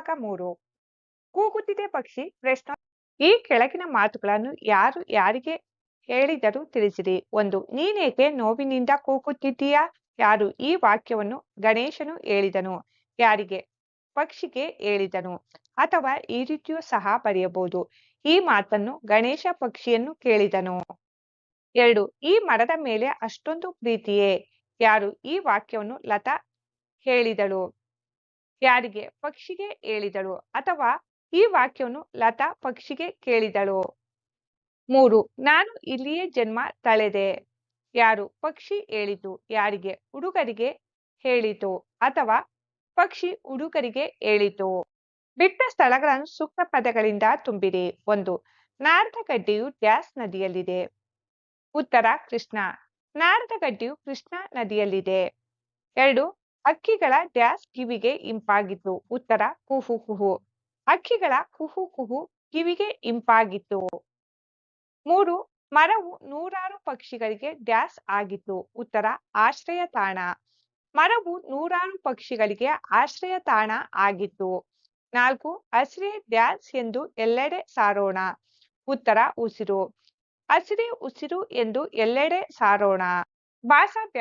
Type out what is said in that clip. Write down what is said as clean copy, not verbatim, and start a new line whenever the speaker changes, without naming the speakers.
ಭಾಗ 3 ಕೂಗುತ್ತಿದೆ ಪಕ್ಷಿ ಪ್ರಶ್ನೆ. ಈ ಕೆಳಗಿನ ಮಾತುಗಳನ್ನು ಯಾರು ಯಾರಿಗೆ ಹೇಳಿದರು ತಿಳಿಸಿರಿ. 1. ನೀನೇಕೆ ನೋವಿನಿಂದ ಕೂಗುತ್ತಿದ್ದೀಯಾ? ಯಾರು? ಈ ವಾಕ್ಯವನ್ನು ಗಣೇಶನು ಹೇಳಿದನು. ಯಾರಿಗೆ? ಪಕ್ಷಿಗೆ ಹೇಳಿದನು. ಅಥವಾ ಈ ರೀತಿಯೂ ಸಹ ಬರೆಯಬಹುದು. ಈ ಮಾತನ್ನು ಗಣೇಶ ಪಕ್ಷಿಯನ್ನು ಕೇಳಿದನು. 2. ಈ ಮರದ ಮೇಲೆ ಅಷ್ಟೊಂದು ಪ್ರೀತಿಯೇ? ಯಾರು? ಈ ವಾಕ್ಯವನ್ನು ಲತಾ ಹೇಳಿದಳು. ಯಾರಿಗೆ? ಪಕ್ಷಿಗೆ ಹೇಳಿದಳು. ಅಥವಾ ಈ ವಾಕ್ಯವನ್ನು ಲತಾ ಪಕ್ಷಿಗೆ ಕೇಳಿದಳು. 3. ನಾನು ಇಲ್ಲಿಯೇ ಜನ್ಮ ತಳೆದೆ. ಯಾರು? ಪಕ್ಷಿ ಹೇಳಿತು. ಯಾರಿಗೆ? ಹುಡುಗರಿಗೆ ಹೇಳಿತು. ಅಥವಾ ಪಕ್ಷಿ ಹುಡುಗರಿಗೆ ಹೇಳಿತು. ಬಿಟ್ಟ ಸ್ಥಳಗಳನ್ನು ಸೂಕ್ತ ಪದಗಳಿಂದ ತುಂಬಿರಿ. 1. ನಾರದಗಡ್ಡೆಯು ಡ್ಯಾಸ್ ನದಿಯಲ್ಲಿದೆ. ಉತ್ತರ ಕೃಷ್ಣ. ನಾರದಗಡ್ಡೆಯು ಕೃಷ್ಣ ನದಿಯಲ್ಲಿದೆ. 2. ಹಕ್ಕಿಗಳ ಡ್ಯಾಸ್ ಕಿವಿಗೆ ಇಂಪಾಗಿತ್ತು. ಉತ್ತರ ಕುಹು ಕುಹು. ಹಕ್ಕಿಗಳ ಕುಹು ಕುಹು ಕಿವಿಗೆ ಇಂಪಾಗಿತ್ತು. 3. ಮರವು ನೂರಾರು ಪಕ್ಷಿಗಳಿಗೆ ಡ್ಯಾಸ್ ಆಗಿತ್ತು. ಉತ್ತರ ಆಶ್ರಯ ತಾಣ. ಮರವು ನೂರಾರು ಪಕ್ಷಿಗಳಿಗೆ ಆಶ್ರಯ ತಾಣ ಆಗಿತ್ತು. 4. ಹಸಿರೇ ಡ್ಯಾಸ್ ಎಂದು ಎಲ್ಲೆಡೆ ಸಾರೋಣ. ಉತ್ತರ ಉಸಿರು. ಹಸಿರೇ ಉಸಿರು ಎಂದು ಎಲ್ಲೆಡೆ ಸಾರೋಣ. ಭಾಷಾಭ್ಯಾಸ.